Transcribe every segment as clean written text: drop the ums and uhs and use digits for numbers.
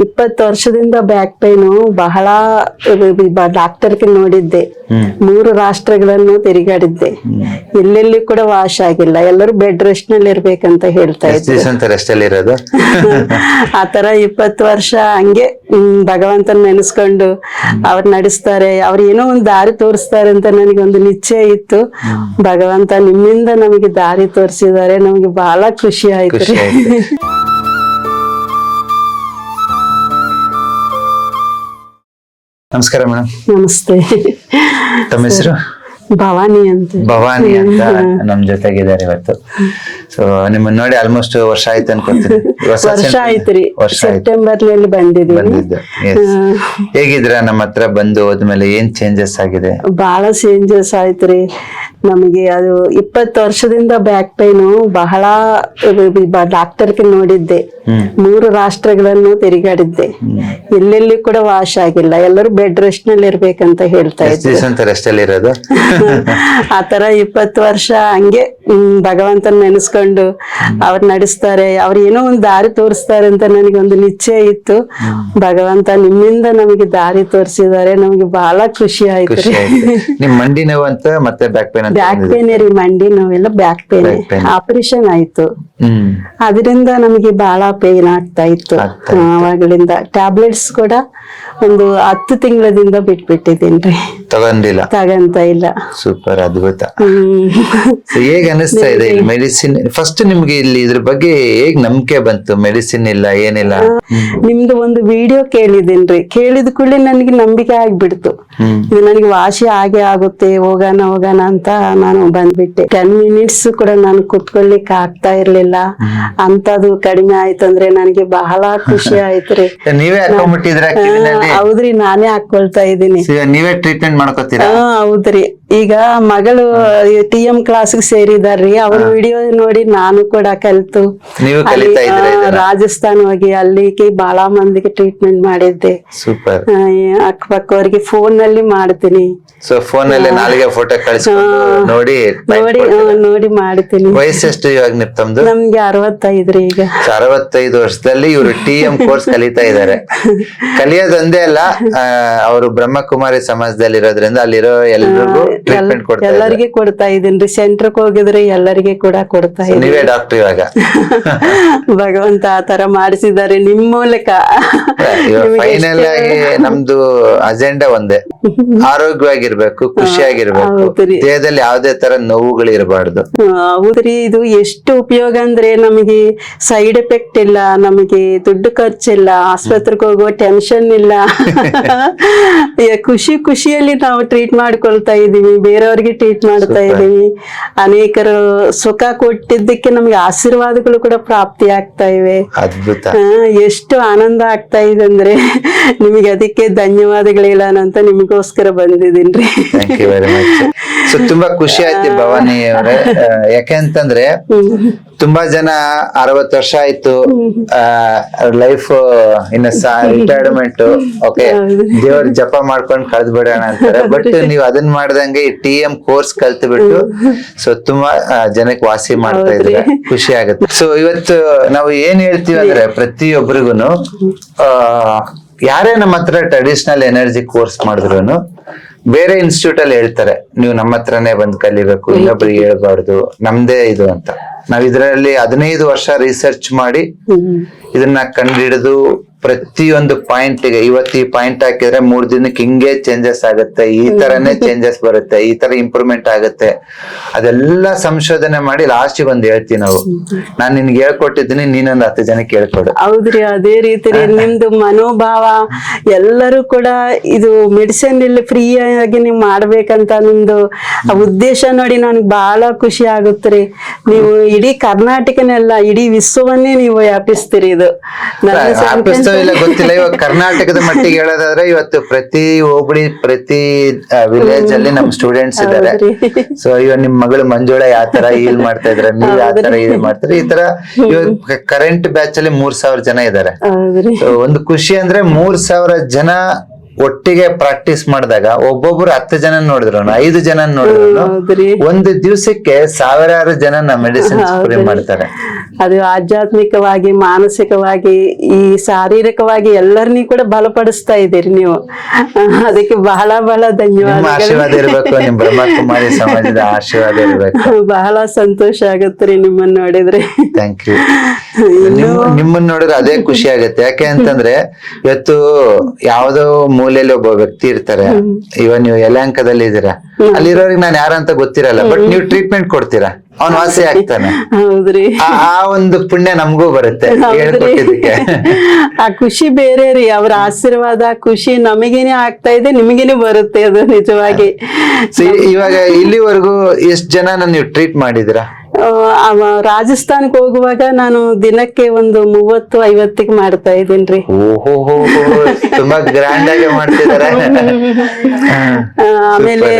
20 ವರ್ಷದಿಂದ back pain ಬಹಳ ಡಾಕ್ಟರ್ಗೆ ನೋಡಿದ್ದೆ. 3 ರಾಷ್ಟ್ರಗಳನ್ನು ತಿರುಗಾಡಿದ್ದೆ. ಎಲ್ಲೆಲ್ಲಿ ಕೂಡ ವಾಶ್ ಆಗಿಲ್ಲ. ಎಲ್ಲರೂ ಬೆಡ್ ರೆಸ್ಟ್ ನಲ್ಲಿ ಇರ್ಬೇಕಂತ ಹೇಳ್ತಾ ಇದ್ರು. ಆತರ 20 ವರ್ಷ ಹಂಗೆ ಭಗವಂತನ ನೆನೆಸ್ಕೊಂಡು ಅವ್ರು ನಡೆಸ್ತಾರೆ, ಅವ್ರು ಏನೋ ಒಂದು ದಾರಿ ತೋರಿಸ್ತಾರೆ ಅಂತ ನನಗೊಂದು ನಿಶ್ಚಯ ಇತ್ತು. ಭಗವಂತ ನಿಮ್ಮಿಂದ ನಮಗೆ ದಾರಿ ತೋರಿಸಿದ್ದಾರೆ. ನಮಗೆ ಬಹಳ ಖುಷಿ ಆಯ್ತು. ನಮಸ್ಕಾರ ಮೇಡಮ್. ನಮಸ್ತೆ. ತಮ್ಮ ಹೆಸರು? ಭವಾನಿ ಅಂತ. ಭವಾನಿ ಅಂತ ನಮ್ ಜೊತೆಗಿದ್ದಾರೆ ಇವತ್ತು. ಸೊ ನಿಮ್ಮನ್ನ ನೋಡಿ ಆಲ್ಮೋಸ್ಟ್ ವರ್ಷ ಆಯ್ತು ಅನ್ಕೊತೀನಿ. ವರ್ಷ ಆಯ್ತ್ರಿ, ಸೆಪ್ಟೆಂಬರ್ ನಲ್ಲಿ ಬಂದಿದ್ದು. ಹೇಗಿದ್ರ ನಮ್ಮ ಹತ್ರ ಬಂದು ಹೋದ್ಮೇಲೆ ಏನ್ ಚೇಂಜಸ್ ಆಗಿದೆ? ಬಹಳ ಚೇಂಜಸ್ ಆಯ್ತ್ರಿ ನಮಗೆ. ಅದು 20 ವರ್ಷದಿಂದ ಬ್ಯಾಕ್ ಪೈನು ಬಹಳ ಡಾಕ್ಟರ್ಗೆ ನೋಡಿದ್ದೆ. 3 ರಾಷ್ಟ್ರಗಳನ್ನು ತಿರುಗಾಡಿದ್ದೆ. ಎಲ್ಲೆಲ್ಲಿ ಕೂಡ ವಾಶ್ ಆಗಿಲ್ಲ. ಎಲ್ಲರೂ ಬೆಡ್ ರೆಸ್ಟ್ ನಲ್ಲಿ ಇರ್ಬೇಕಂತ ಹೇಳ್ತಾ ಇದ್ರು. ರೆಸ್ಟ್ ಅಲ್ಲಿ ಇರೋದು. ಆತರ 20 ವರ್ಷ ಹಂಗೆ ಭಗವಂತನ ನೆನೆಸ್ಕೊಂಡು ಅವ್ರು ನಡೆಸ್ತಾರೆ, ಅವ್ರು ಏನೋ ಒಂದು ದಾರಿ ತೋರಿಸ್ತಾರೆ ಅಂತ ನನಗೊಂದು ನಿಶ್ಚಯ ಇತ್ತು. ಭಗವಂತ ನಿಮ್ಮಿಂದ ನಮಗೆ ದಾರಿ ತೋರಿಸಿದ್ದಾರೆ. ನಮಗೆ ಬಹಳ ಖುಷಿ ಆಯ್ತು. ನಿಮ್ ಮಂಡಿ ನೋವು ಅಂತ ಮತ್ತೆ ಬ್ಯಾಕ್ ಪೇನ್? ಬ್ಯಾಕ್ ಪೇನ್ ರೀ, ಮಂಡಿ ನೋವೆಲ್ಲ ಬ್ಯಾಕ್ ಪೇನ್. ಆಪರೇಷನ್ ಆಯ್ತು, ಅದರಿಂದ ನಮಗೆ ಬಹಳ ಪೇನ್ ಆಗ್ತಾ ಇತ್ತು. ಅವಾಗ್ಲಿಂದ ಟ್ಯಾಬ್ಲೆಟ್ಸ್ ಕೂಡ ಒಂದು 10 ತಿಂಗಳದಿಂದ ಬಿಟ್ಬಿಟ್ಟಿದ್ದೀನ್ರಿ. ತಗಂತ ಇಲ್ಲ. ಸೂಪರ್, ಅದ್ಭುತ. ಹೇಗ್ ಅನಿಸ್ತಾ ಇದೆ ಮೆಡಿಸಿನ್? ಫಸ್ಟ್ ನಿಮ್ಗೆ ಇಲ್ಲಿ ಇದ್ರ ಬಗ್ಗೆ ಹೇಗ್ ನಂಬಿಕೆ ಬಂತು? ಮೆಡಿಸಿನ್ ಇಲ್ಲ ಏನಿಲ್ಲ. ನಿಮ್ದು ಒಂದು ವಿಡಿಯೋ ಕೇಳಿದೇನ್ರಿ, ಕೇಳಿದ ಕೂಡಲೇ ನನಗೆ ನಂಬಿಕೆ ಆಗ್ಬಿಡ್ತು. ಇದು ನನಗೆ ವಾಸಿ ಆಗೇ ಆಗುತ್ತೆ, ಹೋಗೋಣ ಅಂತ ನಾನು ಬಂದ್ಬಿಟ್ಟೆ. 10 ಮಿನಿಟ್ಸ್ ಕೂಡ ನಾನು ಕುತ್ಕೊಳ್ಳಿಕ್ಕೆ ಆಗ್ತಾ ಇರ್ಲಿಲ್ಲ. ಅಂತದು ಕಡಿಮೆ ಆಯ್ತಂದ್ರೆ ನನಗೆ ಬಹಳ ಖುಷಿ ಆಯ್ತ್ರಿ. ನೀವೇ ಹಾಕೊಂಡ್ಬಿಟ್ಟಿದ್ರ? ಹೌದ್ರಿ, ನಾನೇ ಹಾಕೊಳ್ತಾ ಇದ್ದೀನಿ. ನೀವೇ ಟ್ರೀಟ್ಮೆಂಟ್ ಮಾಡ್ಕೊತೀರಾ? ಹೌದ್ರಿ. ಈಗ ಮಗಳು TM ಕ್ಲಾಸ್ಗೆ ಸೇರಿದಾರ್ರಿ. ಅವ್ರ ವಿಡಿಯೋ ನೋಡಿ ನಾನು ಕೂಡ ಕಲ್ತು ರಾಜಸ್ಥಾನ್ ಹೋಗಿ ಅಲ್ಲಿಗೆ ಬಹಳ ಮಂದಿಗೆ ಟ್ರೀಟ್ಮೆಂಟ್ ಮಾಡಿದ್ದೆ. ಸೂಪರ್. ಅಕ್ಕಪಕ್ಕವ್ರಿಗೆ ಫೋನ್ ನಲ್ಲಿ ಮಾಡ್ತೀನಿ. ಸೊ ಫೋನ್ ನಲ್ಲಿ ನಾಳೆಗೆ ಫೋಟೋ ಕಳಿಸ್ಕೊಂಡು ನೋಡಿ ಮಾಡ್ತೀನಿ. ವಯಸ್ಸೆಷ್ಟು ಇವಾಗ ತಮ್ದು? ನಮ್ಗೆ 65 ರೀ. ಈಗ 65 ವರ್ಷದಲ್ಲಿ ಇವರು TM ಕೋರ್ಸ್ ಕಲಿತಾ ಇದ್ದಾರೆ. ಕಲಿಯೋದೊಂದೇ ಅಲ್ಲ, ಅವರು ಬ್ರಹ್ಮಕುಮಾರಿ ಸಮಾಜದಲ್ಲಿ ಇರೋದ್ರಿಂದ ಅಲ್ಲಿರೋ ಎಲ್ರಿಗೂ ಟ್ರೀಟ್ಮೆಂಟ್ ಕೊಡ್ತಾ ಎಲ್ಲರಿಗೆ ಕೊಡ್ತಾ ಇದೀನಿ. ಸೆಂಟ್ರಕ್ ಹೋಗಿದ್ರೆ ಎಲ್ಲರಿಗೆ ಕೂಡ ಕೊಡ್ತಾ ಇದ್ದೀನಿ. ನೀವೇ ಡಾಕ್ಟರ್ ಇವಾಗ. ಭಗವಂತ ಆತರ ಮಾಡಿಸಿದ್ದಾರೆ ನಿಮ್ ಮೂಲಕ. ಫೈನಲ್ ಆಗಿ ನಮ್ದು ಅಜೆಂಡಾ ಒಂದೇ, ಆರೋಗ್ಯವಾಗಿರ್ಬೇಕು, ಖುಷಿಯಾಗಿರ್ಬೇಕು, ದೇಹದಲ್ಲಿ ಯಾವುದೇ ತರ ನೋವುಗಳು ಇರಬಾರ್ದು. ಹೌದ್ರಿ, ಇದು ಎಷ್ಟು ಉಪಯೋಗ ಅಂದ್ರೆ ನಮಗೆ ಸೈಡ್ ಎಫೆಕ್ಟ್ ಇಲ್ಲ, ನಮಗೆ ದುಡ್ಡು ಖರ್ಚಿಲ್ಲ, ಆಸ್ಪತ್ರೆಗೆ ಹೋಗುವ ಟೆನ್ಷನ್ ಇಲ್ಲ. ಖುಷಿಯಲ್ಲಿ ನಾವು ಟ್ರೀಟ್ ಮಾಡ್ಕೊಳ್ತಾ ಇದೀವಿ, ಬೇರೆಯವ್ರಿಗೆ ಟ್ರೀಟ್ ಮಾಡ್ತಾ ಇದೀವಿ. ಅನೇಕರು ಸುಖ ಕೊಟ್ಟಿದ್ದಕ್ಕೆ ನಮ್ಗೆ ಆಶೀರ್ವಾದಗಳು ಕೂಡ ಪ್ರಾಪ್ತಿ ಆಗ್ತಾ ಇವೆ. ಅದ್ಭುತ. ಎಷ್ಟು ಆನಂದ ಆಗ್ತಾ ಇದೆ ಅಂದ್ರೆ ನಿಮಗೆ ಅದಕ್ಕೆ ಧನ್ಯವಾದಗಳಿಲ್ಲ ಅಂತ ನಿಮಗೋಸ್ಕರ ಬಂದಿದ್ದೀನ್ರಿ. Thank you very much. So ತುಂಬಾ ಖುಷಿ ಆಯ್ತು ಭವಾನಿ ಅವರೇ. ಯಾಕೆಂತಂದ್ರೆ ತುಂಬಾ ಜನ 60 ವರ್ಷ ಆಯ್ತು, ಲೈಫ್ ಇನ್ನ ರಿಟೈರ್ಮೆಂಟ್, ಓಕೆ ದೇವ್ರ ಜಪ ಮಾಡ್ಕೊಂಡು ಕಳೆದ್ ಬಿಡೋಣ ಅಂತಾರೆ. ಬಟ್ ನೀವು ಅದನ್ನ ಮಾಡ್ದಂಗೆ ಈ TM ಕೋರ್ಸ್ ಕಲ್ತು ಬಿಟ್ಟು ಸೊ ತುಂಬಾ ಜನಕ್ಕೆ ವಾಸಿ ಮಾಡ್ತಾ ಇದ್ರೆ ಖುಷಿ ಆಗುತ್ತೆ. ಸೊ ಇವತ್ತು ನಾವು ಏನ್ ಹೇಳ್ತೀವಿ ಅಂದ್ರೆ ಪ್ರತಿಯೊಬ್ಬರಿಗೂನು ಯಾರೇ ನಮ್ಮ ಹತ್ರ ಟ್ರೆಡಿಷನಲ್ ಎನರ್ಜಿ ಕೋರ್ಸ್ ಮಾಡಿದ್ರು ಬೇರೆ ಇನ್ಸ್ಟಿಟ್ಯೂಟ್ ಅಲ್ಲಿ ಹೇಳ್ತಾರೆ ನೀವು ನಮ್ಮ ಹತ್ರನೇ ಬಂದ್ ಕಲಿಬೇಕು, ಇನ್ನೊಬ್ರಿಗೆ ಹೇಳ್ಬಾರ್ದು, ನಮ್ದೇ ಇದು ಅಂತ. ನಾವ್ ಇದ್ರಲ್ಲಿ 15 ವರ್ಷ ರಿಸರ್ಚ್ ಮಾಡಿ ಇದನ್ನ ಕಂಡುಹಿಡಿದು ಪ್ರತಿಯೊಂದು ಪಾಯಿಂಟ್ ಗೆ ಇವತ್ತು ಈ ಪಾಯಿಂಟ್ ಹಾಕಿದ್ರೆ 3 ದಿನಕ್ಕೆ ಹಿಂಗೆ ಚೇಂಜಸ್ ಆಗುತ್ತೆ, ಈ ತರನೇ ಚೇಂಜಸ್ ಬರುತ್ತೆ, ಈ ತರ ಇಂಪ್ರೂವ್ಮೆಂಟ್ ಆಗುತ್ತೆ, ಅದೆಲ್ಲ ಸಂಶೋಧನೆ ಮಾಡಿ ಲಾಸ್ಟ್ ಒಂದ್ ಹೇಳ್ತೀವಿ ನಾವು. ನಾನ್ ನಿನ್ಗೆ ಹೇಳ್ಕೊಟ್ಟಿದ್ದೀನಿ, ನೀನೊಂದು 10 ಜನಕ್ಕೆ ಹೇಳ್ಕೊಡು. ಹೌದ್ರಿ, ಅದೇ ರೀತಿ ನಿಮ್ದು ಮನೋಭಾವ ಎಲ್ಲರೂ ಕೂಡ ಇದು ಮೆಡಿಸಿನ್ ಇಲ್ಲಿ ಫ್ರೀ ಆಗಿ ನೀವು ಮಾಡ್ಬೇಕಂತ ನಿಮ್ದು ಉದ್ದೇಶ ನೋಡಿ ನನ್ಗೆ ಬಹಳ ಖುಷಿ ಆಗುತ್ತ್ರಿ. ನೀವು ಇಡೀ ಕರ್ನಾಟಕನೆಲ್ಲ, ಇಡೀ ವಿಶ್ವವನ್ನೇ ನೀವು ವ್ಯಾಪಿಸ್ತೀರಿ. ಇದು ಇಲ್ಲ ಗೊತ್ತಿಲ್ಲ. ಇವಾಗ ಕರ್ನಾಟಕದ ಮಟ್ಟಿಗೆ ಹೇಳೋದಾದ್ರೆ ಇವತ್ತು ಪ್ರತಿ ಹೋಬಳಿ, ಪ್ರತಿ ವಿಲೇಜ್ ಅಲ್ಲಿ ನಮ್ ಸ್ಟೂಡೆಂಟ್ಸ್ ಇದಾರೆ. ಸೊ ಇವಾಗ ನಿಮ್ ಮಗಳು ಮಂಜುಳ ಯಾವ ತರ ಹೀಲ್ ಮಾಡ್ತಾ ಇದ್ರ, ನೀವ್ ಯಾವ ತರ ಹೀಲ್ ಮಾಡ್ತಾರೆ, ಈ ತರ ಇವಾಗ ಕರೆಂಟ್ ಬ್ಯಾಚ್ ಅಲ್ಲಿ 3000 ಜನ ಇದಾರೆ. ಒಂದು ಖುಷಿ ಅಂದ್ರೆ 3000 ಜನ ಒಟ್ಟಿಗೆ ಪ್ರಾಕ್ಟೀಸ್ ಮಾಡಿದಾಗ ಒಬ್ಬೊಬ್ರು 10 ಜನ ನೋಡಿದ್ರು 5 ಜನ ನೋಡಿದ್ರು ಹೌದ್ರಿ. ಒಂದು ದಿವಸಕ್ಕೆ ಸಾವಿರಾರು ಜನ ಮೆಡಿಸಿನ್ ಸ್ಪ್ರೇ ಮಾಡ್ತಾರೆ. ಅದು ಆಧ್ಯಾತ್ಮಿಕವಾಗಿ, ಮಾನಸಿಕವಾಗಿ, ಈ ಶಾರೀರಿಕವಾಗಿ ಎಲ್ಲರನ್ನೂ ಕೂಡ ಬಲಪಡಿಸ್ತಾ ಇದ್ದೀರಿ ನೀವು. ಅದಕ್ಕೆ ಬಹಳ ಬಹಳ ನಿಮ್ಮ ಧನ್ಯವಾದಗಳು. ಆಶೀರ್ವಾದ ಇರ್ಬೇಕು, ನಿಮ್ ಬ್ರಹ್ಮಕುಮಾರಿ ಸಮಾಜದ ಆಶೀರ್ವಾದ ಇರ್ಬೇಕು. ಬಹಳ ಸಂತೋಷ ಆಗತ್ರಿ ನಿಮ್ಮನ್ನ ನೋಡಿದ್ರೆ. Thank you. ನಿಮ್ಮನ್ನ ನೋಡಿದ್ರೆ ಅದೇ ಖುಷಿ ಆಗುತ್ತೆ. ಯಾಕೆ ಅಂತಂದ್ರೆ ಇವತ್ತು ಯಾವ್ದೋ ಮೂಲೆಯಲ್ಲಿ ಒಬ್ಬ ವ್ಯಕ್ತಿ ಇರ್ತಾರೆ, ಇವಾಗ ನೀವು ಯಲಹಂಕದಲ್ಲಿ ಇದ್ದೀರಾ, ಅಲ್ಲಿರೋರಿಗೆ ನಾನು ಯಾರಂತ ಗೊತ್ತಿರಲ್ಲ, ಬಟ್ ನೀವು ಟ್ರೀಟ್ಮೆಂಟ್ ಕೊಡ್ತೀರಾ, ಅವ್ನ್ ವಾಸಿ ಆಗ್ತಾನೆ. ಹೌದ್ರಿ. ಆ ಒಂದು ಪುಣ್ಯ ನಮಗೂ ಬರುತ್ತೆ ಹೇಳ್ಕೊಟ್ಟಿದ್ದಕ್ಕೆ. ಆ ಖುಷಿ ಬೇರೆ ರೀ. ಅವ್ರ ಆಶೀರ್ವಾದ, ಖುಷಿ ನಮಗೇನೆ ಆಗ್ತಾ ಇದೆ, ನಿಮಗೇನೆ ಬರುತ್ತೆ ಅದು ನಿಜವಾಗಿ. ಇವಾಗ ಇಲ್ಲಿವರೆಗೂ ಎಷ್ಟ್ ಜನ ನೀವು ಟ್ರೀಟ್ ಮಾಡಿದಿರಾ? ರಾಜಸ್ಥಾನಕ್ಕೆ ಹೋಗುವಾಗ ನಾನು ದಿನಕ್ಕೆ ಒಂದು 30-50 ಮಾಡ್ತಾ ಇದ್ದೀನ್ರಿ. ಓಹೋ, ತುಂಬಾ ಗ್ರ್ಯಾಂಡ್ ಆಗಿ ಮಾಡ್ತಿದಾರೆ. ಆಮೇಲೆ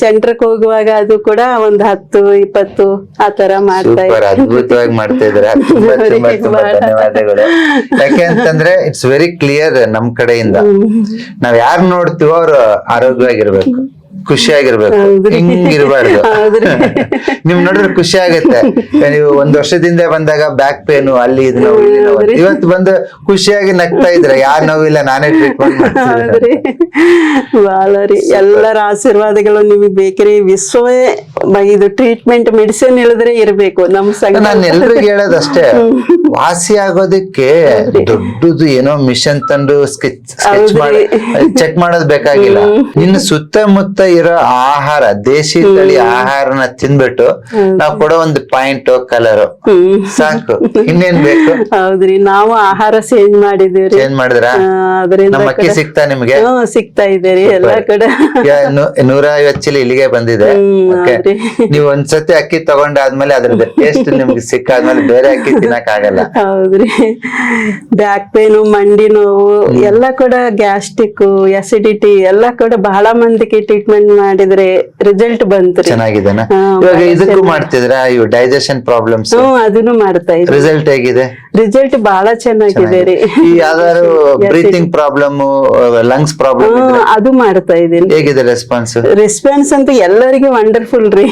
ಸೆಂಟ್ರಕ್ ಹೋಗುವಾಗ ಅದು ಕೂಡ ಒಂದು 10-20 ಆ ತರ ಮಾಡ್ತಾ ಸೂಪರ್, ಅದ್ಭುತವಾಗಿ ಮಾಡ್ತಾ ಇದಾರೆ. ತುಂಬಾ ತುಂಬಾ ತುಂಬಾ ಧನ್ಯವಾದಗಳು. ಯಾಕೆ ಅಂತಂದ್ರೆ ಇಟ್ಸ್ ವೆರಿ ಕ್ಲಿಯರ್ ನಮ್ ಕಡೆಯಿಂದ ನಾವ್ ಯಾರು ನೋಡ್ತೀವೋ ಅವ್ರು ಆರೋಗ್ಯವಾಗಿರ್ಬೇಕು, ಖುಷಿಯಾಗಿರ್ಬೇಕು, ಹಿಂಗಿರ್ಬಾರ್ದು. ನಿಮ್ ನೋಡಿದ್ರೆ ಖುಷಿ ಆಗುತ್ತೆ. ನೀವು 1 ವರ್ಷದಿಂದ ಬಂದಾಗ ಬ್ಯಾಕ್ ಪೇನು, ಅಲ್ಲಿ ಇದು ನೋವು, ಇಲ್ಲಿ ನೋವು, ಇವತ್ತು ಬಂದು ಖುಷಿಯಾಗಿ ನಗ್ತಾ ಇದ್ರೆ ಯಾರ್ ನೋವಿಲ್ಲ, ನಾನೇ ಟ್ರೀಟ್ಮೆಂಟ್ ಮಾಡ್ತೀನಿ. ಬಹಳ ರೀ. ಎಲ್ಲರ ಆಶೀರ್ವಾದಗಳು ನಿಮಗೆ ಬೇಕ್ರಿ. ವಿಶ್ವವೇ ಇದು ಟ್ರೀಟ್ಮೆಂಟ್ ಮೆಡಿಸಿನ್ ಇಳಿದ್ರೆ ಇರ್ಬೇಕು ನಮ್ ಸಂಘ. ನಾನು ಎಲ್ರಿಗೂ ಹೇಳೋದಷ್ಟೇ, ವಾಸಿ ಆಗೋದಕ್ಕೆ ದೊಡ್ಡದು ಏನೋ ಮಿಷನ್ ತಂದು ಸ್ಕೆಚ್ ಮಾಡಿ ಚೆಕ್ ಮಾಡೋದ್ ಬೇಕಾಗಿಲ್ಲ. ನಿನ್ನ ಸುತ್ತಮುತ್ತ ಇರೋ ಆಹಾರ, ದೇಶಿ ತಳಿ ಆಹಾರನ ತಿನ್ಬಿಟ್ಟು ನಾವ್ ಕೊಡೋ ಒಂದು ಪಾಯಿಂಟ್ ಕಲರ್ ಸಾಕು, ಇನ್ನೇನ್ ಬೇಕು? ಹೌದ್ರಿ. ನಾವು ಆಹಾರ ಚೇಂಜ್ ಮಾಡಿದೀವಿ. ಚೇಂಜ್ ಮಾಡಿದ್ರ? ನಮ್ಮ ಅಕ್ಕಿ ಸಿಗ್ತಾ ನಿಮ್ಗೆ? ಸಿಗ್ತಾ ಇದೆ ರೀ ಎಲ್ಲಾ ಕಡೆ. 150 ಚೀಲ ಇಲ್ಲಿಗೆ ಬಂದಿದೆ. ನೀವ್ ಒಂದ್ಸತಿ ಅಕ್ಕಿ ತಗೊಂಡಾದ್ಮೇಲೆ ಅದ್ರದ್ದು ಟೇಸ್ಟ್ ನಿಮ್ಗೆ ಸಿಕ್ಕಾದ್ಮೇಲೆ ಬೇರೆ ಅಕ್ಕಿ ತಿನ್ನಕ್ ಆಗಲ್ಲ. ಹೌದ್ರಿ. ಬ್ಯಾಕ್ ಪೇನು, ಮಂಡಿ ನೋವು ಎಲ್ಲ ಕೂಡ, ಗ್ಯಾಸ್ಟ್ರಿಕ್, ಅಸಿಡಿಟಿ ಎಲ್ಲ ಕೂಡ ಬಹಳ ಮಂದಿಗೆ ಟ್ರೀಟ್ಮೆಂಟ್ ಮಾಡಿದ್ರೆ ರಿಸಲ್ಟ್ ಬಂತ್ರಿ. ಚೆನ್ನಾಗಿದೆನಾ? ಇವಾಗ ಇದಕ್ಕೂ ಮಾಡ್ತಿದ್ರಾ? ಇವು ಡೈಜೆಷನ್ ಪ್ರಾಬ್ಲಮ್ಸ್ ಅದನ್ನು ಮಾಡ್ತಾ ಇದ್ರಿ. ರಿಸಲ್ಟ್ ಹೇಗಿದೆ? ರಿಸಲ್ಟ್ ಬಹಳ ಚೆನ್ನಾಗಿದೆ ರೀ. ಈ ಯಾವ್ದಾದ್ರು ಬ್ರೀತಿಂಗ್ ಪ್ರಾಬ್ಲಮ್, ಲಂಗ್ಸ್ ಪ್ರಾಬ್ಲಮ್ ಅದು ಮಾಡ್ತಾ ಇದೀನಿ. ಹೇಗಿದೆ ರೆಸ್ಪಾನ್ಸ್? ರೆಸ್ಪಾನ್ಸ್ ಅಂತೂ ಎಲ್ಲರಿಗೂ ವಂಡರ್ಫುಲ್ ರೀ.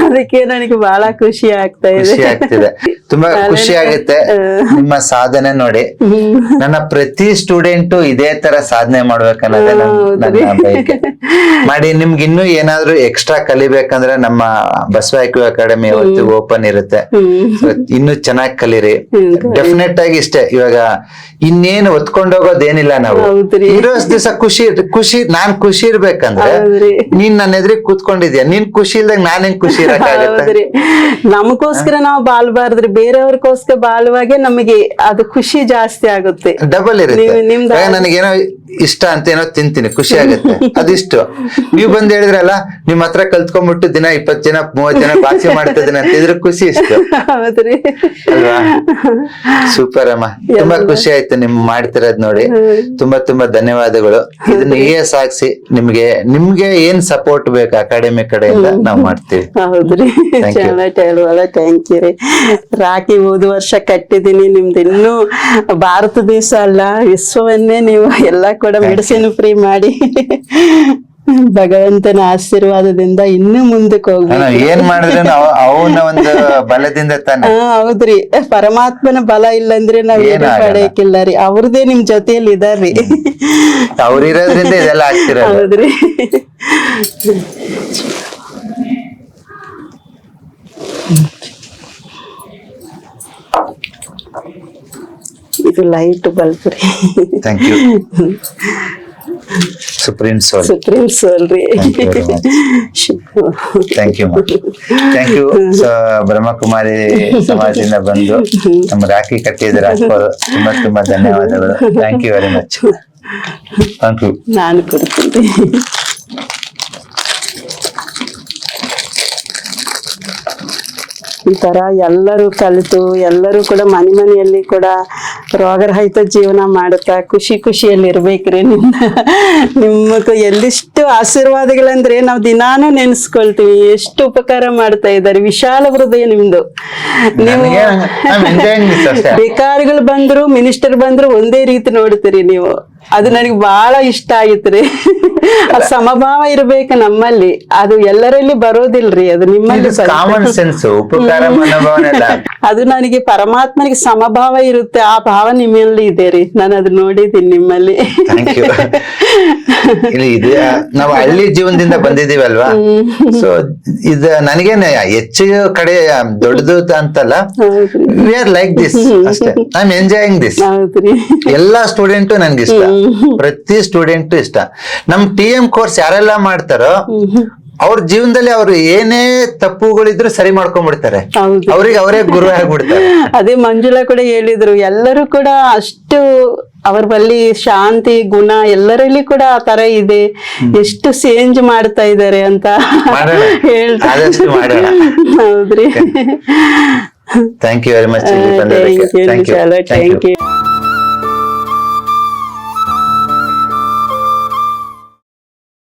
ಅದಕ್ಕೆ ನನಗೆ ಬಹಳ ಖುಷಿ ಆಗ್ತಾ ಇದೆ. ಖುಷಿ ಆಗ್ತಿದೆ, ತುಂಬಾ ಖುಷಿ ಆಗುತ್ತೆ ನಿಮ್ಮ ಸಾಧನೆ ನೋಡಿ. ನನ್ನ ಪ್ರತಿ ಸ್ಟೂಡೆಂಟ್ ಇದೇ ತರ ಸಾಧನೆ ಮಾಡ್ಬೇಕನ್ನೋದೇ ನನ್ನ ಬಯಕೆ. ಮಾಡಿ ನಿಮ್ಗೆ ಇನ್ನೂ ಏನಾದ್ರು ಎಕ್ಸ್ಟ್ರಾ ಕಲಿಬೇಕಂದ್ರೆ ನಮ್ಮ ಬಸವ ಐಕ್ಯೂ ಅಕಾಡೆಮಿ ಯಾವತ್ತು ಓಪನ್ ಇರುತ್ತೆ. ಇನ್ನು ಚೆನ್ನಾಗಿ ಕಲೀರಿ. ಡೆಫಿನೆಟ್ ಆಗಿ ಇಷ್ಟೇ, ಇವಾಗ ಇನ್ನೇನು ಒತ್ಕೊಂಡೋಗೋದೇನಿಲ್ಲ. ನಾವು ಇರೋಷ್ಟು ದಿವಸ ಖುಷಿ ನಾನ್ ಖುಷಿ ಇರ್ಬೇಕಂದ್ರೆ ನೀನ್ ನನ್ನ ಎದುರಿಗೆ ಕೂತ್ಕೊಂಡಿದ್ಯಾ, ನೀನ್ ಖುಷಿ ಇಲ್ದಾಗ ನಾನ್ ಹೆಂಗ್ ಖುಷಿ ಇರಕ್ಕಾಗತ್ತೆ? ನಮಗೋಸ್ಕರ ನಾವು ಬಾಳ್ಬಾರ್ದ್ರಿ, ಬೇರೆಯವ್ರಿಗೋಸ್ಕರ ಬಾಳುವಾಗೆ ನಮಗೆ ಅದು ಖುಷಿ ಜಾಸ್ತಿ ಆಗುತ್ತೆ. ಡಬಲ್ ಇರುತ್ತೆ. ನನಗೇನೋ ಇಷ್ಟ ಅಂತ ಏನೋ ತಿಂತೀನಿ, ಖುಷಿ ಆಗುತ್ತೆ, ಅದಿಷ್ಟು. ನೀವ್ ಬಂದ್ ಹೇಳಿದ್ರಲ್ಲ, ನಿಮ್ ಹತ್ರ ಕಲ್ತ್ಕೊಂಡ್ಬಿಟ್ಟು ದಿನ 20 ಜನ 30 ಜನ ಭಾಷೆ ಮಾಡ್ತಿದ್ದೀನಿ ಅಂತ ಇದ್ರ ಖುಷಿ ಇಷ್ಟು ಅಲ್ವಾ? ಸೂಪರ್ ಅಮ್ಮ, ತುಂಬಾ ಖುಷಿ ಆಯ್ತು ನಿಮ್ ಮಾಡ್ತಿರೋದ್ ನೋಡಿ. ತುಂಬಾ ತುಂಬಾ ಧನ್ಯವಾದಗಳು. ಇದನ್ನ ಹೀಗೆ ಸಾಗಿಸಿ, ನಿಮ್ಗೆ ಏನ್ ಸಪೋರ್ಟ್ ಬೇಕು ಅಕಾಡೆಮಿ ಕಡೆಯಿಂದ ನಾವು ಮಾಡ್ತೀವಿ. ಹೌದ್ರಿ, ಥ್ಯಾಂಕ್ ಯು ರೀ. ರಾಖಿ ಹೋದ ವರ್ಷ ಕಟ್ಟಿದೀನಿ. ನಿಮ್ದು ಇನ್ನೂ ಭಾರತ ದೇಶ ಅಲ್ಲ, ವಿಶ್ವವನ್ನೇ ನೀವು ಎಲ್ಲಾ ಕೂಡ ಮೆಡಿಸಿನ್ ಫ್ರೀ ಮಾಡಿ ಭಗವಂತನ ಆಶೀರ್ವಾದದಿಂದ ಇನ್ನೂ ಮುಂದಕ್ಕೆ ಹೋಗ್ಬೇಕು. ಏನ್ ಮಾಡಿದ್ರೆ ಅವನ ಒಂದು ಬಲದಿಂದ ತಾನೆ. ಹೌದ್ರಿ, ಪರಮಾತ್ಮನ ಬಲ ಇಲ್ಲಂದ್ರೆ ನಾವ್ ಏನು ಪಡೆಯಕ್ಕಿಲ್ಲ ರೀ. ಅವ್ರದೇ ನಿಮ್ ಜೊತೆಯಲ್ಲಿ ಇದಾರ್ರಿ. ಅವ್ರಿರೋದ್ರಿಂದ ಇದೆಲ್ಲ ಆಗ್ತಿರ. ಹೌದ್ರಿ. ಇದು ಲೈಟ್ ಬಲ್ಬ್ ರೀ. Thank you. ಸುಪ್ರೀಂ ಸೋಲ್ ರೀ. Thank you thank you. Brahmakumari ಸಮಾಜದಿಂದ ಬಂದು ನಮ್ಮ ರಾಖಿ ಕಟ್ಟಿದ್ರೆ ಹಾಕೋರು ತುಂಬಾ ತುಂಬಾ ಧನ್ಯವಾದಗಳು. Thank you very much. Thank you. ನಾನು ಕೊಡ್ತೀನಿ. ಈ ತರ ಎಲ್ಲರೂ ಕಲಿತು ಎಲ್ಲರೂ ಕೂಡ ಮನೆಯಲ್ಲಿ ಕೂಡ ರೋಗರಹಿತ ಜೀವನ ಮಾಡುತ್ತಾ ಖುಷಿಯಲ್ಲಿ ಇರ್ಬೇಕ್ರಿ. ನಿಮ್ಮದು ಎಲ್ಲಿಷ್ಟು ಆಶೀರ್ವಾದಗಳಂದ್ರೆ ನಾವು ದಿನಾನು ನೆನ್ಸ್ಕೊಳ್ತೀವಿ. ಎಷ್ಟು ಉಪಕಾರ ಮಾಡ್ತಾ ಇದ್ದಾರೆ. ವಿಶಾಲ ಹೃದಯ ನಿಮ್ದು. ನೀವು ಭಿಕಾರಿಗಳು ಬಂದ್ರು, ಮಿನಿಸ್ಟರ್ ಬಂದ್ರು ಒಂದೇ ರೀತಿ ನೋಡ್ತೀರಿ ನೀವು. ಅದು ನನಗೆ ಬಹಳ ಇಷ್ಟ ಆಗಿತ್ರಿ. ಆ ಸಮಭಾವ ಇರ್ಬೇಕು ನಮ್ಮಲ್ಲಿ, ಅದು ಎಲ್ಲರಲ್ಲಿ ಬರೋದಿಲ್ರಿ, ಅದು ನಿಮ್ಮಲ್ಲಿ ಕಾಮನ್ ಸೆನ್ಸ್, ಉಪಕಾರ ಮನೋಭಾವನೆ ಅಲ್ಲ. ಅದು ನನಗೆ ಪರಮಾತ್ಮನಿಗೆ ಸಮಭಾವ ಇರುತ್ತೆ, ಆ ಭಾವ ನಿಮ್ಮಲ್ಲಿ ಇದೆ ರೀ. ನಾನು ಅದು ನೋಡಿದ್ದೀನಿ ನಿಮ್ಮಲ್ಲಿ. Thank you. ಇಲ್ಲಿ ಇದೆ, ನಾವು ಹಳ್ಳಿ ಜೀವನದಿಂದ ಬಂದಿದೀವಲ್ವಾ, ಸೊ ಇದು ನನಗೇನೆ ಹೆಚ್ಚು ಕಡೆ ದೊಡ್ಡದು ಅಂತಲ್ಲ, ವಿ ಆರ್ ಲೈಕ್ ದಿಸ್ ಅಷ್ಟೇ. I am enjoying this. ಹೌದ್ರಿ. ಎಲ್ಲಾ ಸ್ಟೂಡೆಂಟು ನನ್ಗೆ ಇಷ್ಟ, ಪ್ರತಿ ಸ್ಟೂಡೆಂಟು ಇಷ್ಟ. ನಮ್ TM ಕೋರ್ಸ್ ಯಾರೆಲ್ಲ ಮಾಡ್ತಾರೋ ಅವ್ರ ಜೀವನದಲ್ಲಿ ಅವ್ರು ಏನೇ ತಪ್ಪುಗಳಿದ್ರು ಸರಿ ಮಾಡ್ಕೊಂಡ್ಬಿಡ್ತಾರೆ, ಹೌದು. ಅವ್ರಿಗೆ ಅವರೇ ಗುರು ಆಗ್ಬಿಡ್ತಾರೆ. ಅದೇ ಮಂಜುಳಾ ಕೂಡ ಹೇಳಿದ್ರು, ಎಲ್ಲರೂ ಕೂಡ ಅಷ್ಟು ಅವ್ರ ಬಳಿ ಶಾಂತಿ ಗುಣ ಎಲ್ಲರಲ್ಲಿ ಕೂಡ ಆ ತರ ಇದೆ, ಎಷ್ಟು ಚೇಂಜ್ ಮಾಡ್ತಾ ಇದ್ದಾರೆ ಅಂತ ಮಾಡೋಣ, ಆದಷ್ಟು ಮಾಡೋಣ. ಹೌದ್ರಿ. Thank you very much. Thank you.